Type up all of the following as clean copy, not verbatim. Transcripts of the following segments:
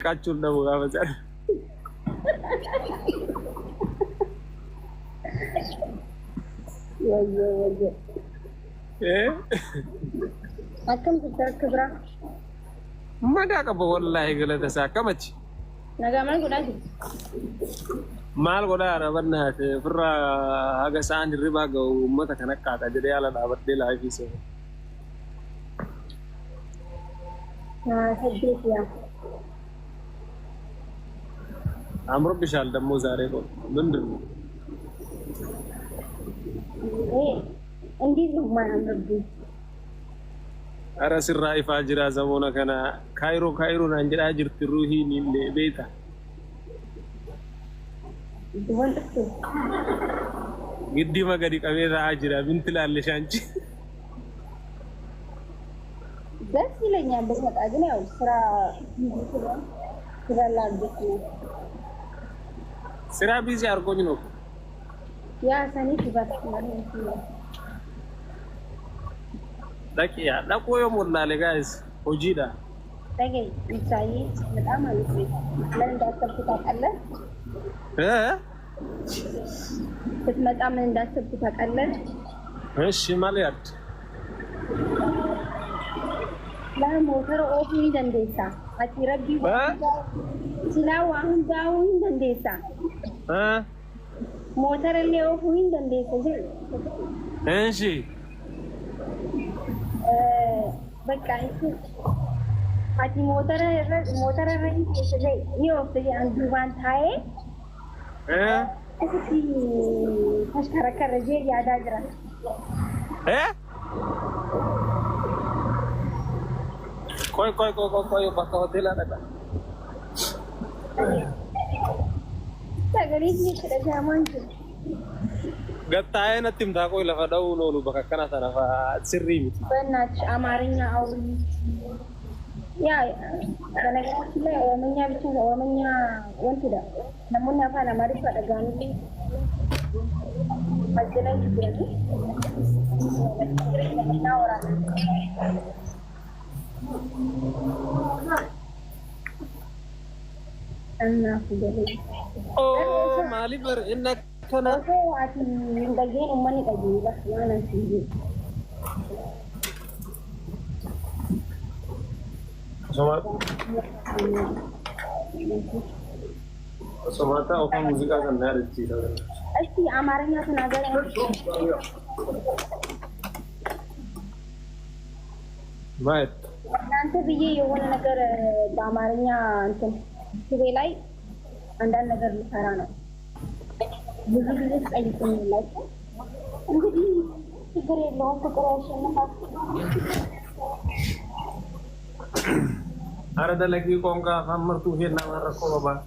Kacun dah muka macam. Ya. Akan kita kebra. Mana kau wallahi kalau tak sah macam. Nagamal kuda sih. Mal kuda araban nak pura agak sahn riba gau mata kanak kata jadi ala dapat dia lagi so. Nah, sedih ya. Amro bishal damu zare ko. Bener. Ini rumah Amro. Ara sirrai fajira zamona kana Cairo nanjira ajir tiruhi ni le beta. Duan tu. Giddi magadi kamera ajira bintila le shanchi. Dah silanya besar aja ni sera lagi ni. Sera busy ar ko nyino. Ya sani tiba kemarin tu. Daki ya, dah koyo mulla le guys. Ojida. Lagi, saya nak amal sih. Lain datang kita Allah. Kita amal datang kita Allah. Shimaliat. Lah motor ofi dan desa. Hati Rabbi. Silawang daun dan desa. Motor le ofi dan desa je. Shi. Baca itu. Hati motor lagi saja. Ini waktu yang duan thai. Itu si masyarakat kerja ya ada jelas. Koi bakal hotel ada. Tak gani ni tidak zaman tu. Gatay na timda ko ila daw no baka kana sana fa sirri. Benar, amarinya awli. Ya, karena kita orangnya bicara orangnya orang tidak. Namun apa namanya pada ganti. Masalah juga ni. Kita orang. Anak jadi. Oh, mali ber enak kana. Oh, hati daging umman ni kaji lah mana sih. Somata apa musik akan nari cita. Asyik amarnya tu naga. Baik. Nanti biye yang negara amarnya antum. Sebelai anda negara Sarana. Bukan lagi pun lagi. Jadi segera loan operation nampak. Ada lagi kongka hammer tu hian nama rako bapa.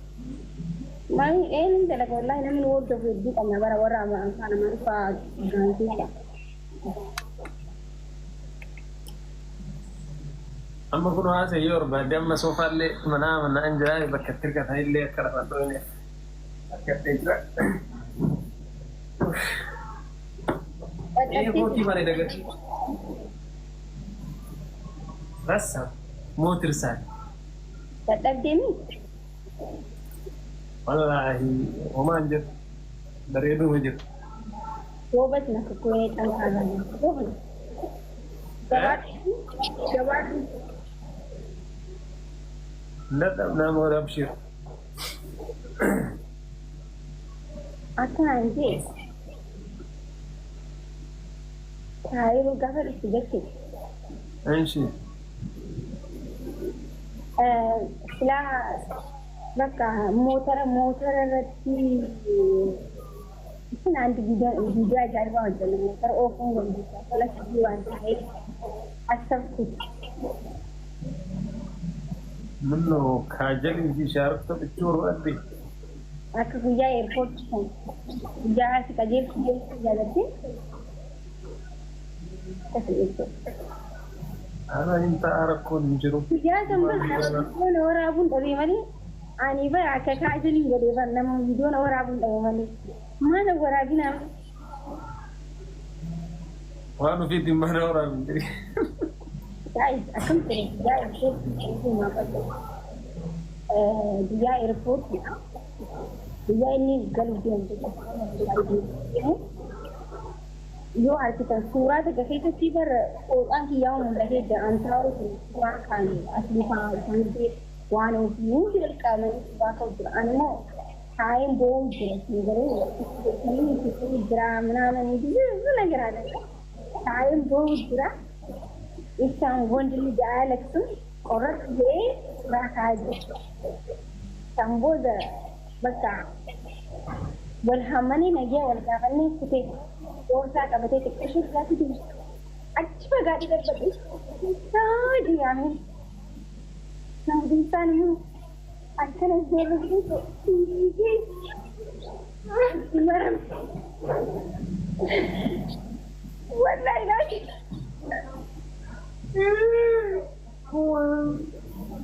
Mai tidak ada lagi nama luar tu di kana bara ama kana marfa ganti ya. Amma kuno hase yor ba demma sofalle mana anjay bakatir ka thaille kara to ne. Akateja. Roti mana dekat? Rasa motor sah. Tetap demi. Wallahi, omanjat dari itu manjat. Sobat nak kue tangkaran. Jawab. Nada nama Rabshir. Akan anjir. Saya juga harus sedikit. Anshi. Setelah maka motor reti itu nanti video ajar bawa motor open lagi. Kalau sebulan saya asal tu. Mano kajal ini syarat tu curu adi. Aku kerja airport tu. Kerja sekajir jalan tu. Itu. Ana inta arakon jiru. Ya sampai orang pun dari mana? Ani ber akak aja ni gede ber nama video orang pun dari mana? Mana orang bina? Wanu fi di mana orang jadi. Guys, akan pergi. Guys, itu apa tu? biyya airportidha. Biyya inni galu deemtu yoo argitan suuraa daga keessatti bara qoodhaan kiyyaa mul'atee da'an taa'u waan kan asii fa'aa isaan waan ofii hundi jalqabanii suuraa ka'u jira. Ani immoo taa'een boo'u jira siingaree jira ምናምን ብዙ ነገር አለ። taa'een boo'u jira. Isaan wanti ni jaalatu qorrattee suuraa ka'aa jirtu. Isaan booda bakka wal hammanii nagee wal gaafannee kutee Orsa kabatee xiqqeessu irraati deemtu. Achi fagaadhi darbadhe. Saadi yaamin. Saadi isaan immoo akkana zeerra jiru. Maram. Wallahi laati.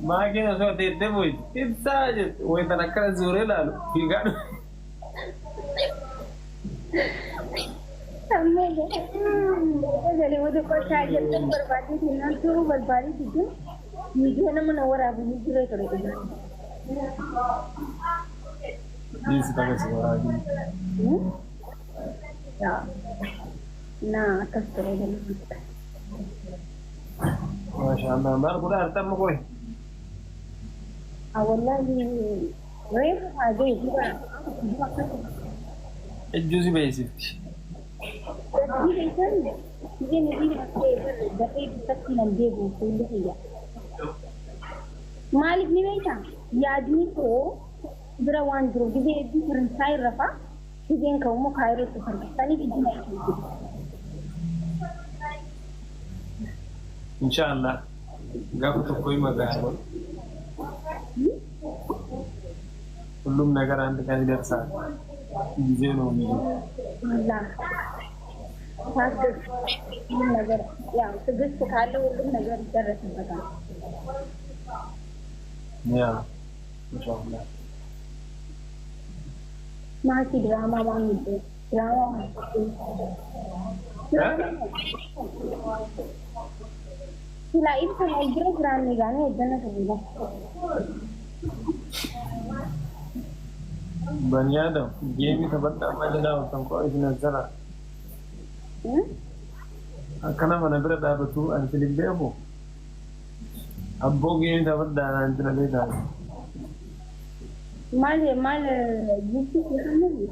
Maakina soo teessee boyi. Ibsaa jettu. Wayitan akkana zuuree laalu. Fiigaadhu. Jadi waktu kau cari yang berbadi dengan tu berbadi itu, video nama nawar abu ni juga itu itu. Ini sebagai seorang lagi. Ya, nah atas terus jadi. Masya Allah, baru kita harta mau koi. Awalnya di, ada juga. Juicy basic. Jadi kan, dia ni dapat seperti nanti buku dia. Malik ni macam, ya ni tu berawan dulu. Dia different side rafa, dia yang kau mau kaya itu kan. Tadi dia macam tu. Insyaallah, gak tu koi magar. Belum negara anda kan tidak sah. Zeno ni. Allah. Pasal negara, ya, segala sekali orang negara cara sebagainya. Ya, insyaallah. Masih drama banget itu, drama. Sila itu kan aja drama kan, jangan sebut. Bani Adam, game itu betul macam dah orang kau ini nazar. Karena mana berada betul antilik dia bu. Abbo game itu betul antilik dia dah. Mal YouTube ni.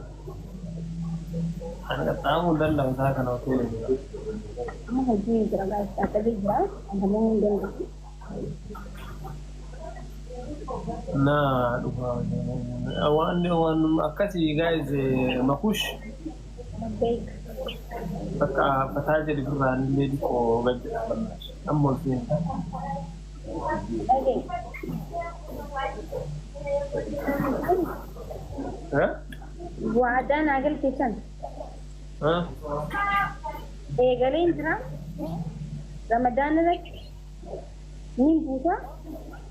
Anak tamu dan dah usaha kan waktu ini. Kamu haji jaga apa dia? Anda mau dengan Nah, awan akasi guys makush. baik. Pataja di Quran lady ko gajah. Amol sih. Okay. Hah? Wada nagal kitchen. Hah? Galin jira. Ramadan nak ni buka.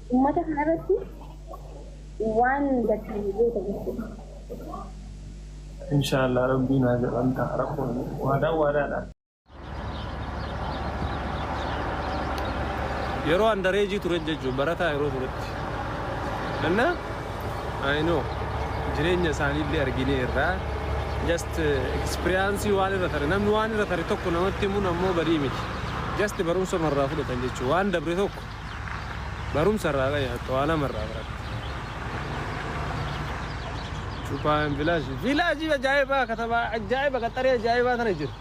Ummata harati. One that we go to. Insyaallah Rabbi nazar anta rakun. Wada. Yeroo andareejii ture jechuun barataa yeroo turetti. Danna I know jireenya isaaniillee arginee irraa just experience waan irra tare namni waan irra tare tokko namatti himuun ammoo badii miti. Just barumsa marraa fudhatan jechuun waan dabre tokko barumsa irraa qayaatu waan amarraa barata. Supaan village ajaa'iba kataba ajaa'iba qaxaree ajaa'ibaa tana jiru.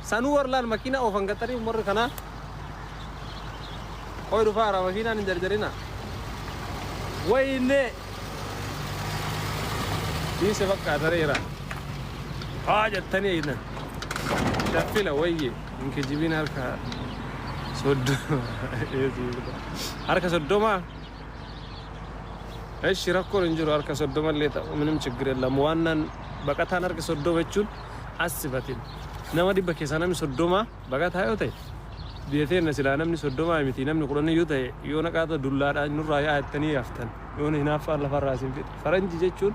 Sanuu warlaan makiina oofan qaxarii umurri kanaa. Koi rufaa makiinaan hin jarjarina. Wayne diise fakkaata reera. Jettanii eegnan. Shaffila wayye inke jibin harka soddoma. Eshi rakkoon hin jiru harka soddoma illee ta'u minim ችግር የለም ዋናን baqataan harka soddoma jechuun asibatin nama dhibba keessaa namni soddoma baqataa yoo ta'e biyyateen silaa namni soddoma miti namni kudhan yoo ta'e yoo naqaata dullaadhaan nurraa yaa'attanii haftan yoo hinaaffaan lafarraa isin fide faranji jechuun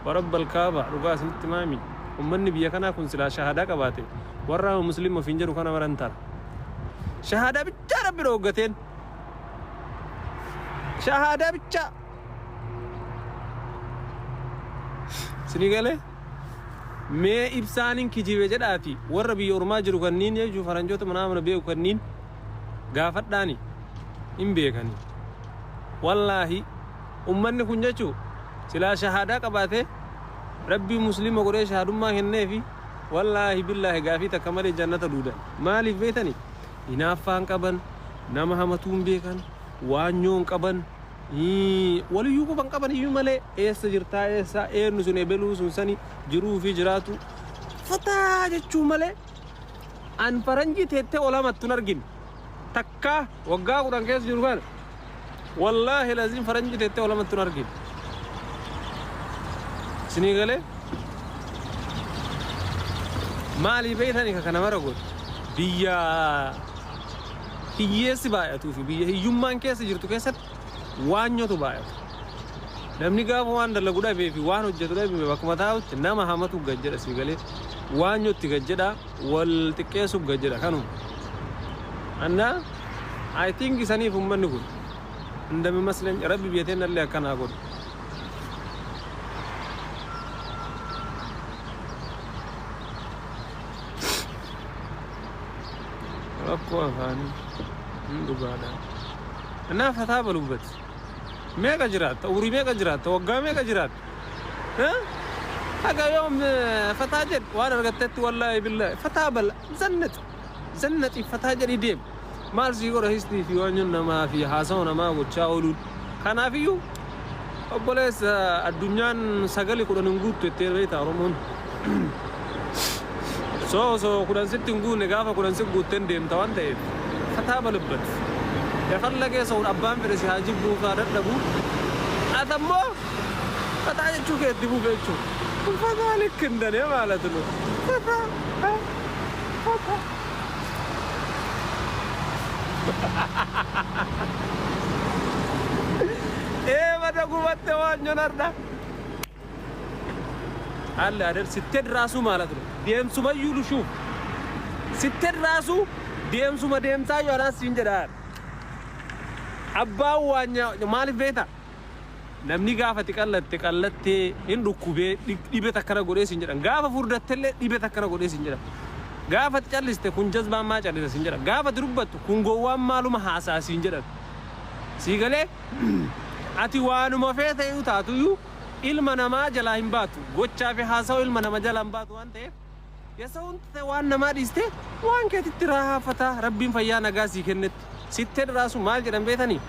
warabbal kaaba dhugaa isinitti maami ummanni biyya kanaa kun silaa shahadaa qabaate warra musliim ofiin jedhu kana maran tara shahadaa bicha rabbi dhooggateen shahadaa bicha سنيقاله ما إبسانين كجيبه جداتي وربي يورما جرو كنين يجو فرنجوت منامنا بيو كنين غافت داني إم بيكني والله أمني كنجتشو سلا شهادة كباته ربي مسلم وقرأ شهادة ما هنني في والله بالله غافي تكمل الجنة دودا مالي بيتني إنافان كبن نما همتون بيكن وانيون كبن wali yuko ban kaban yu male esa jirta esa nu sune belu sun sani jiru fi jiratu fata jechu male an faranji tete wala matun argin takka wagga kudan kes jiru kan wallahi lazim faranji tete wala matun argin sinigale mali baytani ka kana marago biya hiyesi baayatu fi biya hiyumman kes jirtu kesat waanyo to baayatu namni gaaf waan dalagu dhabe fi waan hojjetu dhabe bakuma taa'utti nama hamatu gajjada sigale waanyo itti gajjada wal xiqqeessu gajjada kanuma anna I think isaniif ummanni kun indami maslan rabbi biyateen allee akkanaa godhu rakkoo afaanii hin dhugaadhaa anna fataa balubbati ميجا جرات أوري ميجا جرات وقع ميجا جرات ها هذا يوم فتاجر وأنا رقدت والله بالله فتابل زنت فتاجر يديم مال سيقول هيستي في وانينا ما في حاسونا ما وتشاولون كان فيو أبوليس الدنيا سجلي كنا نقول تتربيت أرمون so كنا نسيت نقول نجافة كنا نسيت نقول تندم توان ده فتابل بس يفعل لك يسون أبان في رسي هاجب بو فارد لبو أتمو فتاة شو كده دبو بيشو فتاة لك كندن يا مالا تلو فتاة إيه ماذا قوات توان جنرنا هلا هذا ستة راسو مالا تلو ديم سما يولو شوف ستة راسو ديم سما ديم تايو أنا سينجرار أبا وانيا مالي بيتا نمني غافة تقلت إن ركوبة ديبتا كنا غوري سينجرا غافة فردت تلي ديبتا كنا غوري سينجرا غافة تجلس تكون جذبا ما تجلس سينجرا غافة ربط كون غوام معلومة حاسا سينجرا سيغلي أتي وانو ما فيتا يو تاتو يو إلما نما جلا هنباتو غوچا في حاسا إلما نما جلا هنباتو وانته يسون توان نما ديسته وان كي تتراها فتا ربين فيا نغاسي كنت ستة راسو مال جرم بيتاني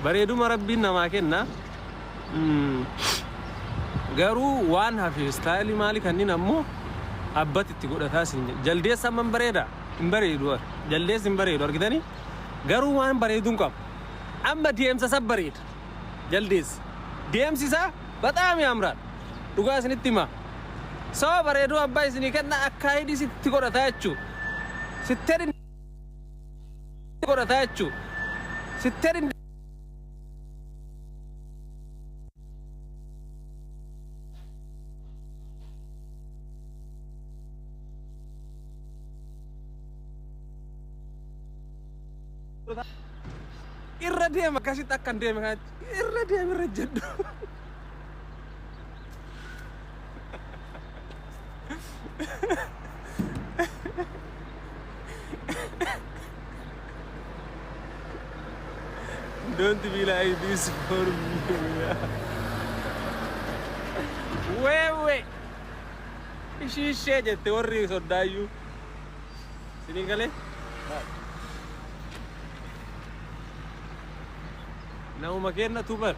بريدو مربين نما كنا غارو وان هافي ستايلي مالي كني نمو أبات تقول أثاسين جلديس سامن بريدا إمبريدو جلديس إمبريدو أركيداني غارو وان بريدون كم أما ديم سا سب بريد جلديس ديم سا بتأمي أمران تقول سنتيما سوا بريدو أباي سني كنا أكايدي ستة أثاچو ستة Kora tachu, siterin. Irra dia makasih takkan dia makan. Irra dia merejat. Don't be like this for me. Wait. She said the theory so die you. Sinigale? Now makin na tubar.